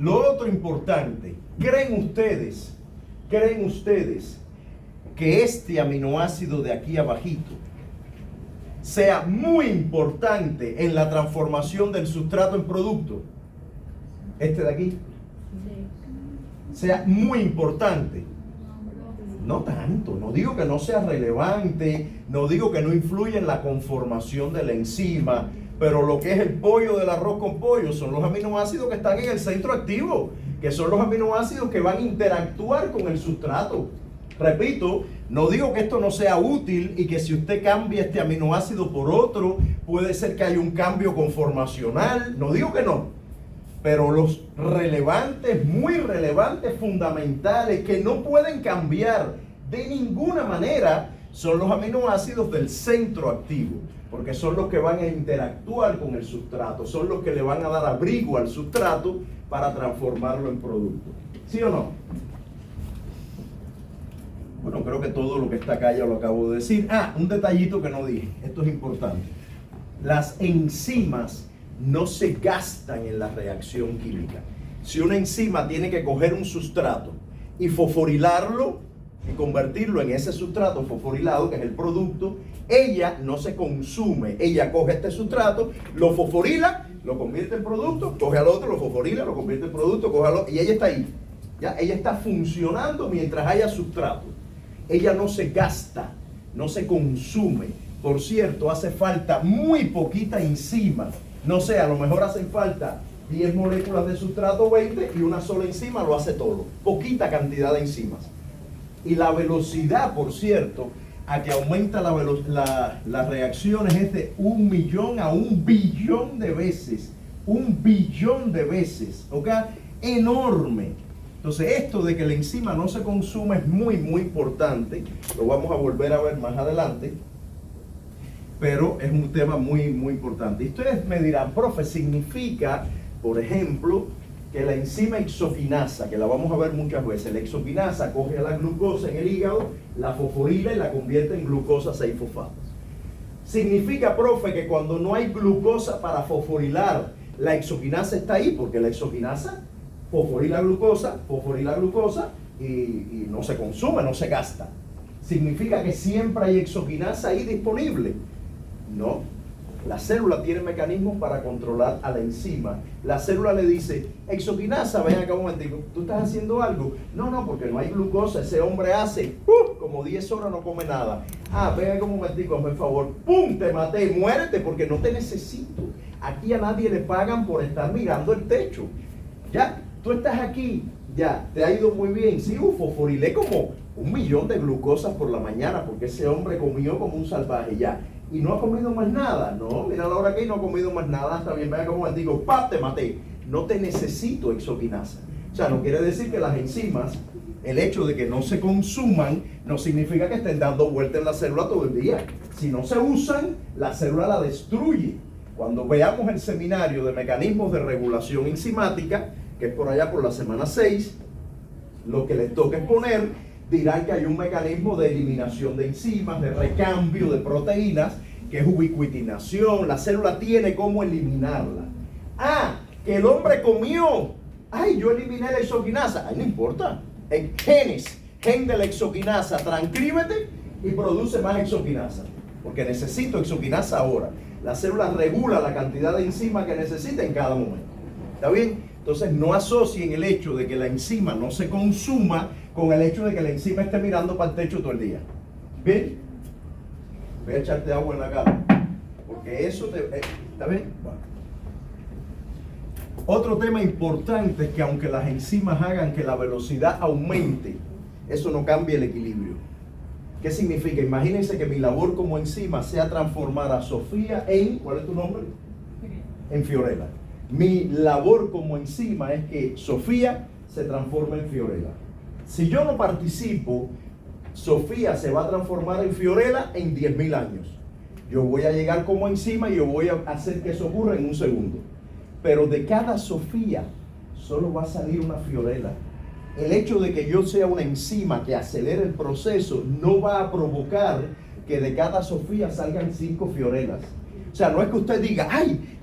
Lo otro importante, ¿creen ustedes que este aminoácido de aquí abajito sea muy importante en la transformación del sustrato en producto? Este de aquí. Sea muy importante. No tanto, no digo que no sea relevante, no digo que no influya en la conformación de la enzima, pero lo que es el pollo del arroz con pollo son los aminoácidos que están en el centro activo, que son los aminoácidos que van a interactuar con el sustrato. Repito, no digo que esto no sea útil y que si usted cambia este aminoácido por otro, puede ser que haya un cambio conformacional, no digo que no. Pero los relevantes, muy relevantes, fundamentales, que no pueden cambiar de ninguna manera, son los aminoácidos del centro activo, porque son los que van a interactuar con el sustrato, son los que le van a dar abrigo al sustrato para transformarlo en producto. ¿Sí o no? Bueno, creo que todo lo que está acá ya lo acabo de decir. Un detallito que no dije, esto es importante. Las enzimas no se gastan en la reacción química. Si una enzima tiene que coger un sustrato y fosforilarlo y convertirlo en ese sustrato fosforilado, que es el producto, ella no se consume. Ella coge este sustrato, lo fosforila, lo convierte en producto, coge al otro, lo fosforila, lo convierte en producto, coge al otro, y ella está ahí. ¿Ya? Ella está funcionando mientras haya sustrato. Ella no se gasta, no se consume. Por cierto, hace falta muy poquita enzima. No sé, a lo mejor hacen falta 10 moléculas de sustrato, 20, y una sola enzima lo hace todo. Poquita cantidad de enzimas. Y la velocidad, por cierto, a que aumenta las reacciones es de 1 millón a 1 billón de veces. 1 billón de veces. ¿Ok? Enorme. Entonces, esto de que la enzima no se consume es muy, muy importante. Lo vamos a volver a ver más adelante. Pero es un tema muy, muy importante. Y ustedes me dirán, profe, significa, por ejemplo, que la enzima hexoquinasa, que la vamos a ver muchas veces, la hexoquinasa coge a la glucosa en el hígado, la fosforila y la convierte en glucosa 6-fosfato. Significa, profe, que cuando no hay glucosa para fosforilar, la hexoquinasa está ahí, porque la hexoquinasa fosforila glucosa y no se consume, no se gasta. Significa que siempre hay hexoquinasa ahí disponible. No, la célula tiene mecanismos para controlar a la enzima. La célula le dice, hexoquinasa, ven acá un momentico, ¿tú estás haciendo algo? No, porque no hay glucosa, ese hombre hace como 10 horas no come nada. Ven acá un momentico, hazme el favor, ¡pum! Te maté, muérete porque no te necesito. Aquí a nadie le pagan por estar mirando el techo. Ya, tú estás aquí, ya, te ha ido muy bien. Sí, fosforilé como 1 millón de glucosas por la mañana porque ese hombre comió como un salvaje, ya. Y no ha comido más nada. No, mira la hora que no ha comido más nada. Está bien, vea como digo, ¡pap! Te maté. No te necesito hexoquinasa. O sea, no quiere decir que las enzimas, el hecho de que no se consuman, no significa que estén dando vuelta en la célula todo el día. Si no se usan, la célula la destruye. Cuando veamos el seminario de mecanismos de regulación enzimática, que es por allá por la semana 6, lo que les toca exponer, dirán que hay un mecanismo de eliminación de enzimas, de recambio de proteínas, que es ubiquitinación. La célula tiene cómo eliminarla. Que el hombre comió. Yo eliminé la hexoquinasa. No importa. El gen de la hexoquinasa, transcríbete y produce más hexoquinasa. Porque necesito hexoquinasa ahora. La célula regula la cantidad de enzima que necesita en cada momento. ¿Está bien? Entonces no asocien el hecho de que la enzima no se consuma con el hecho de que la enzima esté mirando para el techo todo el día. ¿Bien? Voy a echarte agua en la cara. Porque eso ¿está bien? Bueno. Otro tema importante es que aunque las enzimas hagan que la velocidad aumente, eso no cambia el equilibrio. ¿Qué significa? Imagínense que mi labor como enzima sea transformar a Sofía en, ¿cuál es tu nombre? En Fiorella. Mi labor como enzima es que Sofía se transforme en Fiorella. Si yo no participo, Sofía se va a transformar en Fiorella en 10.000 años. Yo voy a llegar como enzima y yo voy a hacer que eso ocurra en un segundo. Pero de cada Sofía solo va a salir una Fiorella. El hecho de que yo sea una enzima que acelere el proceso no va a provocar que de cada Sofía salgan 5 Fiorellas. O sea, no es que usted diga,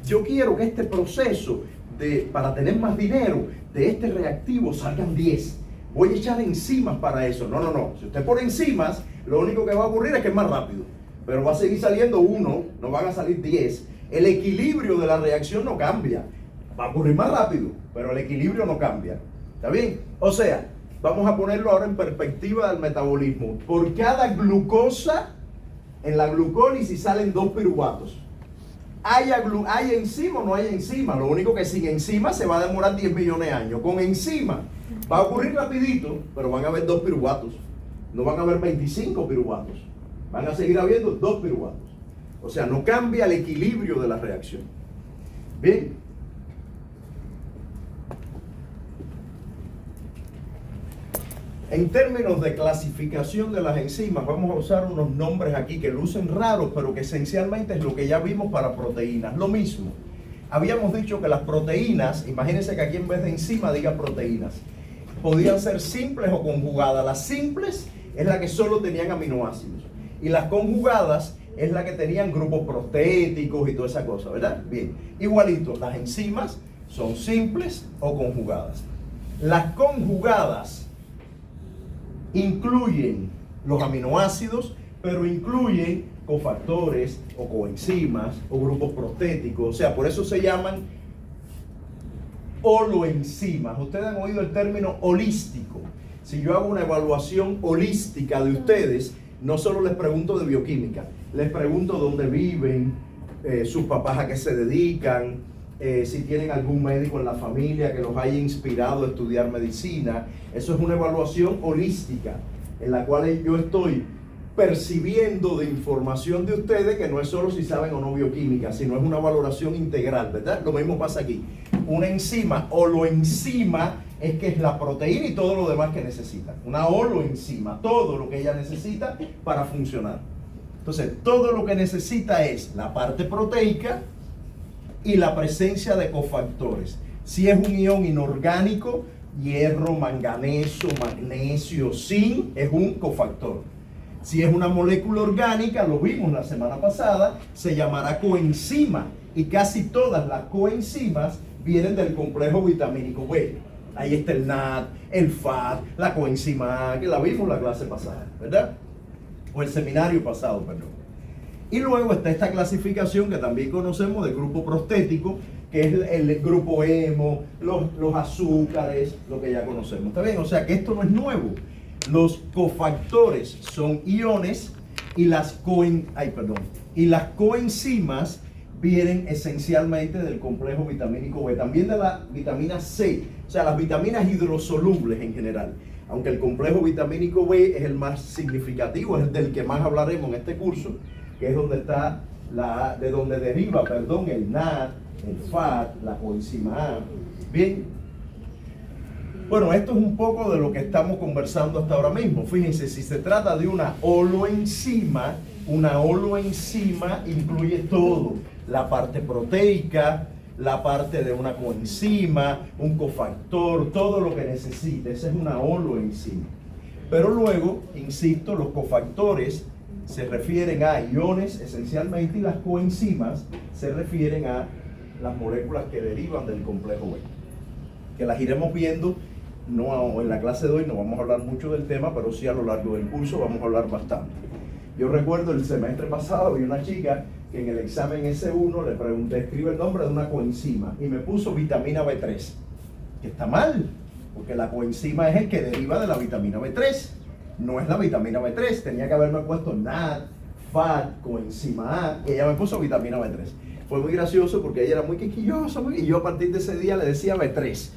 yo quiero que este proceso para tener más dinero, de este reactivo salgan 10. Voy a echar enzimas para eso. No, no, no. Si usted pone enzimas, lo único que va a ocurrir es que es más rápido. Pero va a seguir saliendo 1, no van a salir 10. El equilibrio de la reacción no cambia. Va a ocurrir más rápido, pero el equilibrio no cambia. ¿Está bien? O sea, vamos a ponerlo ahora en perspectiva del metabolismo. Por cada glucosa, en la glucólisis salen 2 piruvatos. ¿Hay enzima o no hay enzima? Lo único que sin enzima se va a demorar 10 millones de años. Con enzima va a ocurrir rapidito, pero van a haber 2 piruvatos. No van a haber 25 piruvatos. Van a seguir habiendo 2 piruvatos. O sea, no cambia el equilibrio de la reacción. Bien. En términos de clasificación de las enzimas, vamos a usar unos nombres aquí que lucen raros, pero que esencialmente es lo que ya vimos para proteínas. Lo mismo. Habíamos dicho que las proteínas, imagínense que aquí en vez de enzima diga proteínas, podían ser simples o conjugadas. Las simples es la que solo tenían aminoácidos. Y las conjugadas es la que tenían grupos prostéticos y toda esa cosa, ¿verdad? Bien. Igualito, las enzimas son simples o conjugadas. Las conjugadas incluyen los aminoácidos, pero incluyen cofactores o coenzimas o grupos prostéticos. O sea, por eso se llaman holoenzimas. Ustedes han oído el término holístico. Si yo hago una evaluación holística de ustedes, no solo les pregunto de bioquímica, les pregunto dónde viven, sus papás a qué se dedican, si tienen algún médico en la familia que los haya inspirado a estudiar medicina. Eso es una evaluación holística en la cual yo estoy percibiendo de información de ustedes, que no es solo si saben o no bioquímica, sino es una valoración integral, ¿verdad? Lo mismo pasa aquí. Una enzima, holoenzima, es que es la proteína y todo lo demás que necesita. Una holoenzima, todo lo que ella necesita para funcionar. Entonces, todo lo que necesita es la parte proteica y la presencia de cofactores. Si es un ion inorgánico, hierro, manganeso, magnesio, zinc, es un cofactor. Si es una molécula orgánica, lo vimos la semana pasada, se llamará coenzima. Y casi todas las coenzimas vienen del complejo vitamínico B. Ahí está el NAD, el FAT, la coenzima A, que la vimos la clase pasada, ¿verdad? O el seminario pasado, perdón. Y luego está esta clasificación que también conocemos del grupo prostético, que es el grupo hemo, los azúcares, lo que ya conocemos. ¿Está bien? O sea que esto no es nuevo. Los cofactores son iones y las coenzimas vienen esencialmente del complejo vitamínico B, también de la vitamina C, o sea, las vitaminas hidrosolubles en general. Aunque el complejo vitamínico B es el más significativo, es el del que más hablaremos en este curso, que es donde está de donde deriva, el NAD, el FAT, la coenzima A. Bien. Bueno, esto es un poco de lo que estamos conversando hasta ahora mismo. Fíjense, si se trata de una holoenzima incluye todo. La parte proteica, la parte de una coenzima, un cofactor, todo lo que necesite. Esa es una holoenzima. Pero luego, insisto, los cofactores se refieren a iones esencialmente y las coenzimas se refieren a las moléculas que derivan del complejo B, que las iremos viendo. No, en la clase de hoy no vamos a hablar mucho del tema, pero sí a lo largo del curso vamos a hablar bastante. Yo recuerdo el semestre pasado vi una chica que en el examen S1 le pregunté, escribe el nombre de una coenzima, y me puso vitamina B3, que está mal, porque la coenzima es el que deriva de la vitamina B3, no es la vitamina B3, tenía que haberme puesto NAD, FAT, coenzima A, y ella me puso vitamina B3. Fue muy gracioso porque ella era muy quisquillosa, y yo a partir de ese día le decía B3,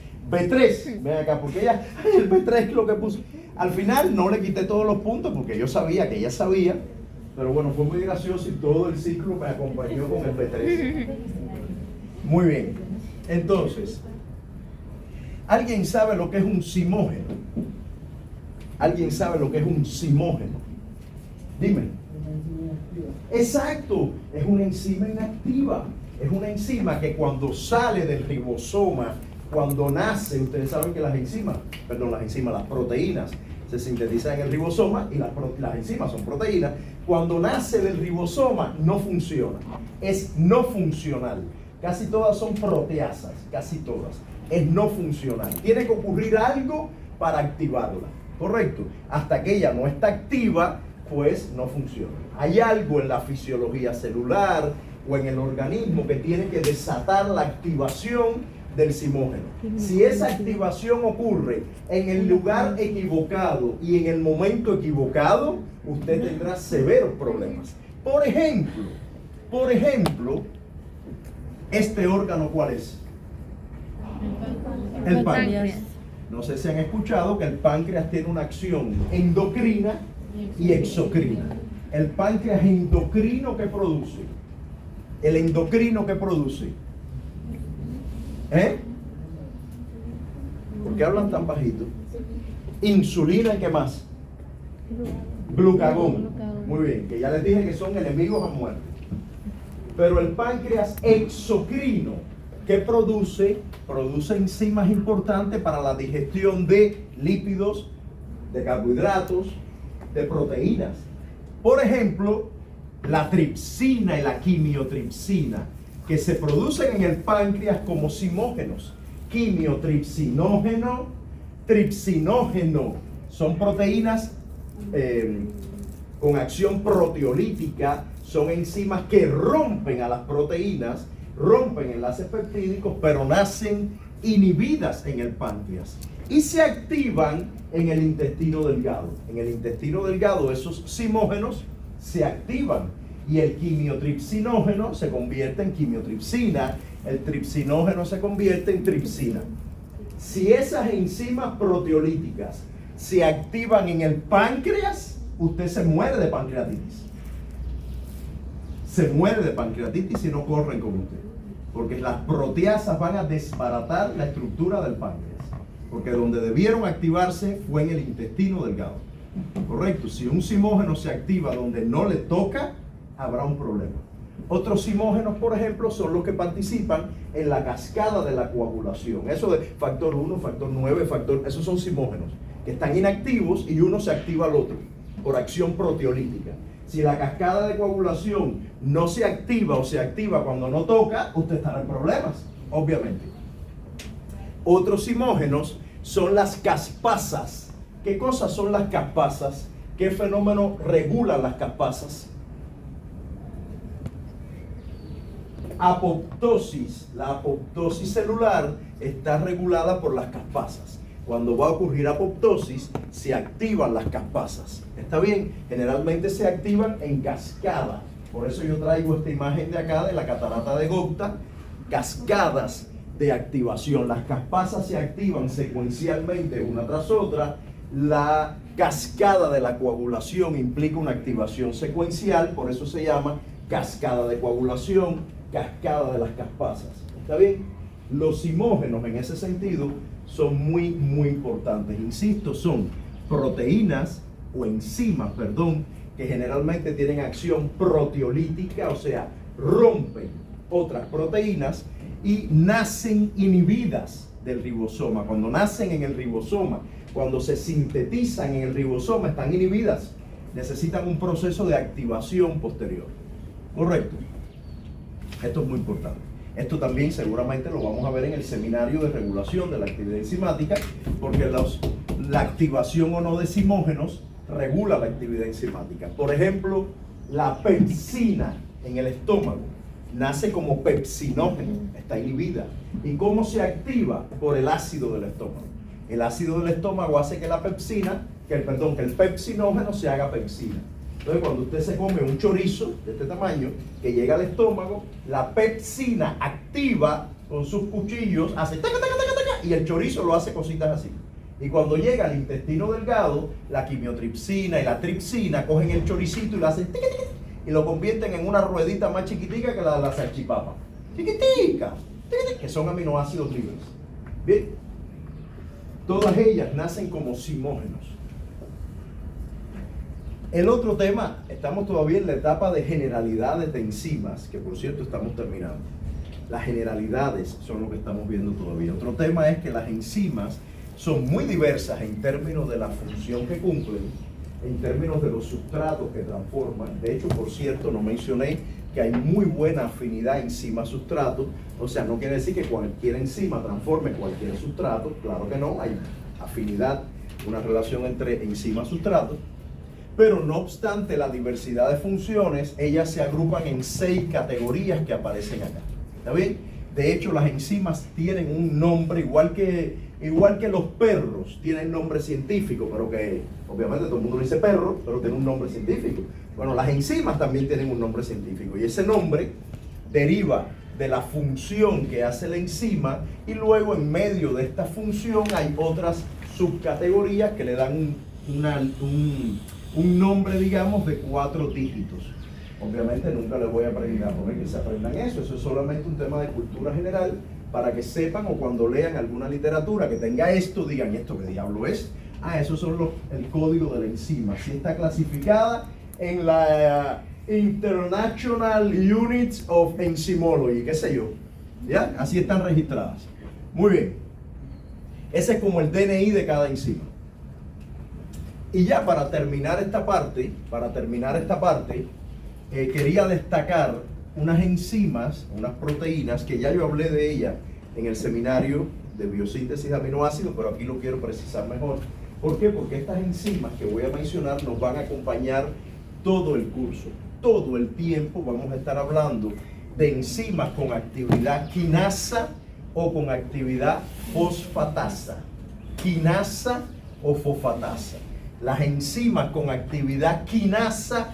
ven acá, porque ella, el B3 es lo que puso. Al final no le quité todos los puntos porque yo sabía que ella sabía, pero bueno, fue muy gracioso y todo el ciclo me acompañó con el B3. Muy bien, entonces, ¿alguien sabe lo que es un zimógeno? ¿Alguien sabe lo que es un zimógeno? Dime. Exacto, es una enzima inactiva. Es una enzima que cuando sale del ribosoma, cuando nace, ustedes saben que las proteínas se sintetizan en el ribosoma y las enzimas son proteínas. Cuando nace del ribosoma no funciona, es no funcional. Casi todas son proteasas, casi todas. Es no funcional. Tiene que ocurrir algo para activarla, ¿correcto? Hasta que ella no está activa, pues no funciona. Hay algo en la fisiología celular o en el organismo que tiene que desatar la activación del simógeno. Si esa activación ocurre en el lugar equivocado y en el momento equivocado, usted tendrá severos problemas. Por ejemplo, este órgano, ¿cuál es? El páncreas. No sé si han escuchado que el páncreas tiene una acción endocrina y exocrina. El páncreas endocrino, ¿qué produce? El endocrino, ¿qué produce? ¿Por qué hablan tan bajito? Insulina, ¿y qué más? Glucagón. Muy bien, que ya les dije que son enemigos a muerte. Pero el páncreas exocrino, ¿qué produce? Produce enzimas importantes para la digestión de lípidos, de carbohidratos, de proteínas. Por ejemplo, la tripsina y la quimiotripsina, que se producen en el páncreas como simógenos. Quimiotripsinógeno, tripsinógeno, son proteínas con acción proteolítica, son enzimas que rompen a las proteínas, rompen enlaces peptídicos, pero nacen inhibidas en el páncreas y se activan en el intestino delgado. En el intestino delgado esos simógenos se activan y el quimiotripsinógeno se convierte en quimiotripsina, el tripsinógeno se convierte en tripsina. Si esas enzimas proteolíticas se activan en el páncreas, usted se muere de pancreatitis. Se muere de pancreatitis si no corren con usted. Porque las proteasas van a desbaratar la estructura del páncreas. Porque donde debieron activarse fue en el intestino delgado. Correcto. Si un simógeno se activa donde no le toca, habrá un problema. Otros simógenos, por ejemplo, son los que participan en la cascada de la coagulación. Eso de factor 1, factor 9, esos son simógenos que están inactivos y uno se activa al otro por acción proteolítica. Si la cascada de coagulación no se activa o se activa cuando no toca, usted estará en problemas, obviamente. Otros simógenos son las caspasas. ¿Qué cosas son las caspasas? ¿Qué fenómeno regulan las caspasas? Apoptosis. La apoptosis celular está regulada por las caspasas. Cuando va a ocurrir apoptosis, se activan las caspasas. ¿Está bien? Generalmente se activan en cascada. Por eso yo traigo esta imagen de acá de la catarata de Gupta. Cascadas de activación. Las caspasas se activan secuencialmente una tras otra. La cascada de la coagulación implica una activación secuencial, por eso se llama cascada de coagulación, cascada de las caspasas. ¿Está bien? Los simógenos en ese sentido son muy, muy importantes. Insisto, son proteínas o enzimas, que generalmente tienen acción proteolítica, o sea, rompen otras proteínas y nacen inhibidas del ribosoma. Cuando nacen en el ribosoma, cuando se sintetizan en el ribosoma, están inhibidas. Necesitan un proceso de activación posterior. ¿Correcto? Esto es muy importante. Esto también seguramente lo vamos a ver en el seminario de regulación de la actividad enzimática, porque la activación o no de simógenos regula la actividad enzimática. Por ejemplo, la pepsina en el estómago nace como pepsinógeno, está inhibida. ¿Y cómo se activa? Por el ácido del estómago. El ácido del estómago hace que el pepsinógeno se haga pepsina. Entonces, cuando usted se come un chorizo de este tamaño que llega al estómago, la pepsina activa con sus cuchillos, hace taca, taca, taca, taca, y el chorizo lo hace cositas así. Y cuando llega al intestino delgado, la quimiotripsina y la tripsina cogen el choricito y lo hacen tica, tica, y lo convierten en una ruedita más chiquitica que la de la salchipapa. Chiquitica, que son aminoácidos libres. Bien, todas ellas nacen como simógenos. El otro tema, estamos todavía en la etapa de generalidades de enzimas, que por cierto estamos terminando. Las generalidades son lo que estamos viendo todavía. Otro tema es que las enzimas son muy diversas en términos de la función que cumplen, en términos de los sustratos que transforman. De hecho, por cierto, no mencioné que hay muy buena afinidad enzima-sustrato. O sea, no quiere decir que cualquier enzima transforme cualquier sustrato, claro que no, hay afinidad, una relación entre enzima-sustrato, pero no obstante la diversidad de funciones, ellas se agrupan en 6 categorías que aparecen acá. ¿Está bien? De hecho, las enzimas tienen un nombre, igual que los perros tienen nombre científico, pero que obviamente todo el mundo dice perro, pero tiene un nombre científico. Bueno, las enzimas también tienen un nombre científico, y ese nombre deriva de la función que hace la enzima, y luego en medio de esta función hay otras subcategorías que le dan un nombre, digamos, de 4 dígitos. Obviamente nunca les voy a poner que se aprendan eso es solamente un tema de cultura general, para que sepan, o cuando lean alguna literatura que tenga esto, digan, ¿esto qué diablo es? Esos son el código de la enzima. Si está clasificada en la International Units of Enzymology, qué sé yo, ¿ya? Así están registradas. Muy bien. Ese es como el DNI de cada enzima. Y ya para terminar esta parte, quería destacar unas enzimas, unas proteínas, que ya yo hablé de ellas en el seminario de biosíntesis de aminoácidos, pero aquí lo quiero precisar mejor. ¿Por qué? Porque estas enzimas que voy a mencionar nos van a acompañar todo el curso. Todo el tiempo vamos a estar hablando de enzimas con actividad quinasa o con actividad fosfatasa. Quinasa o fosfatasa. Las enzimas con actividad quinasa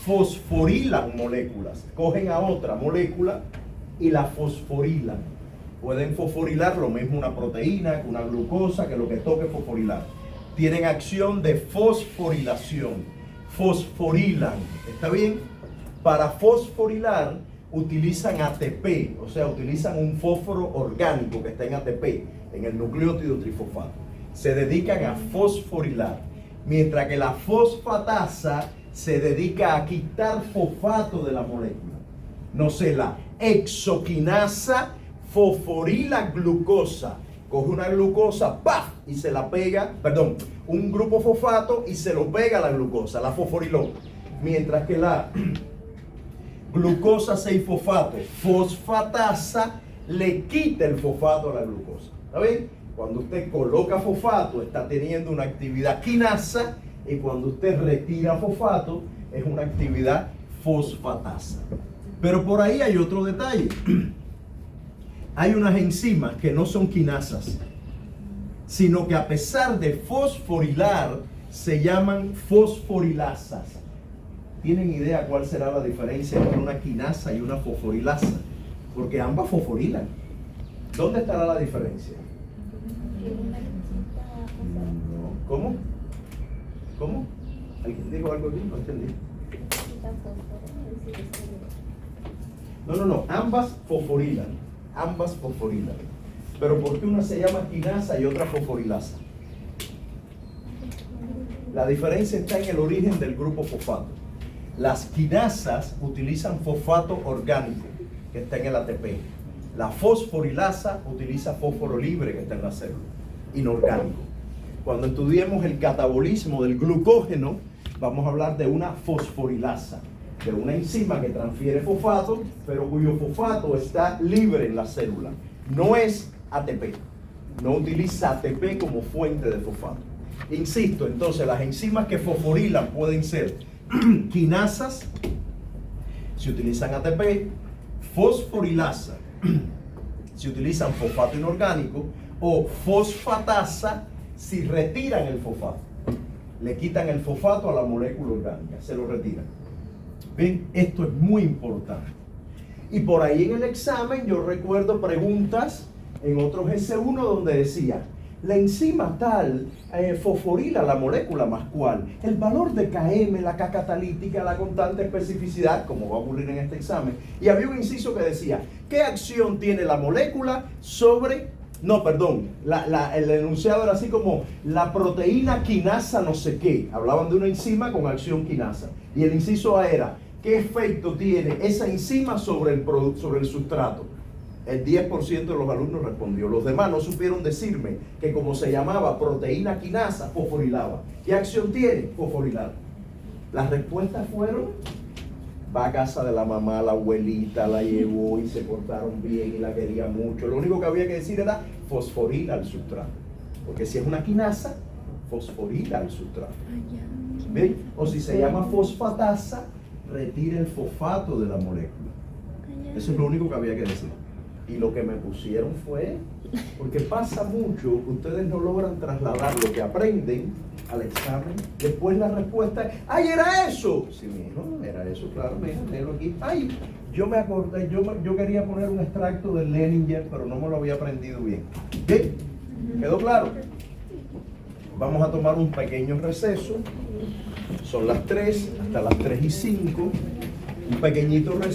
fosforilan moléculas. Cogen a otra molécula y la fosforilan. Pueden fosforilar lo mismo una proteína que una glucosa, que lo que toque fosforilar. Tienen acción de fosforilación. Fosforilan. ¿Está bien? Para fosforilar utilizan ATP, o sea, utilizan un fósforo orgánico que está en ATP, en el nucleótido trifosfato. Se dedican a fosforilar. Mientras que la fosfatasa se dedica a quitar fosfato de la molécula. No sé, la hexoquinasa fosforila glucosa. Coge una glucosa, ¡paf! Y se la pega, perdón, un grupo fosfato y se lo pega a la glucosa, la fosforiló. Mientras que la glucosa 6-fosfato, fosfatasa, le quita el fosfato a la glucosa. ¿Está bien? Cuando usted coloca fosfato, está teniendo una actividad quinasa, y cuando usted retira fosfato, es una actividad fosfatasa. Pero por ahí hay otro detalle. Hay unas enzimas que no son quinasas, sino que a pesar de fosforilar, se llaman fosforilasas. ¿Tienen idea cuál será la diferencia entre una quinasa y una fosforilasa? Porque ambas fosforilan. ¿Dónde estará la diferencia? No. ¿Cómo? ¿Cómo? ¿Alguien dijo algo aquí? No entendí. No. Ambas fosforilan. Ambas fosforilan. Pero ¿por qué una se llama quinasa y otra fosforilasa? La diferencia está en el origen del grupo fosfato. Las quinasas utilizan fosfato orgánico, que está en el ATP. La fosforilasa utiliza fósforo libre, que está en la célula, inorgánico. Cuando estudiemos el catabolismo del glucógeno, vamos a hablar de una fosforilasa, de una enzima que transfiere fosfato, pero cuyo fosfato está libre en la célula. No es ATP, no utiliza ATP como fuente de fosfato. Insisto, entonces las enzimas que fosforilan pueden ser quinasas, si utilizan ATP, fosforilasa, si utilizan fosfato inorgánico, o fosfatasa, si retiran el fosfato. Le quitan el fosfato a la molécula orgánica, se lo retiran. Ven, esto es muy importante. Y por ahí en el examen yo recuerdo preguntas en otros S1 donde decía, la enzima tal fosforila la molécula más cual. El valor de Km, la K catalítica, la con tanta especificidad, como va a ocurrir en este examen. Y había un inciso que decía, ¿qué acción tiene la molécula sobre... No, perdón, el enunciado era así como la proteína quinasa no sé qué. Hablaban de una enzima con acción quinasa. Y el inciso A era, ¿qué efecto tiene esa enzima sobre el sustrato? El 10% de los alumnos respondió. Los demás no supieron decirme que como se llamaba proteína quinasa, fosforilaba. ¿Qué acción tiene? Fosforilar. Las respuestas fueron va a casa de la mamá, la abuelita la llevó y se portaron bien y la quería mucho. Lo único que había que decir era fosforila al sustrato. Porque si es una quinasa, fosforila al sustrato. ¿Ven? O si se llama fosfatasa, retira el fosfato de la molécula. Eso es lo único que había que decir. Y lo que me pusieron fue, porque pasa mucho que ustedes no logran trasladar lo que aprenden al examen. Después la respuesta es, ¡ay, era eso! Sí, mijo, era eso, claro, mira, léelo aquí. ¡Ay! Yo me acordé, yo quería poner un extracto de Leninger, pero no me lo había aprendido bien. ¿Bien? ¿Quedó claro? Vamos a tomar un pequeño receso. Son las 3, hasta las 3:05. Un pequeñito receso.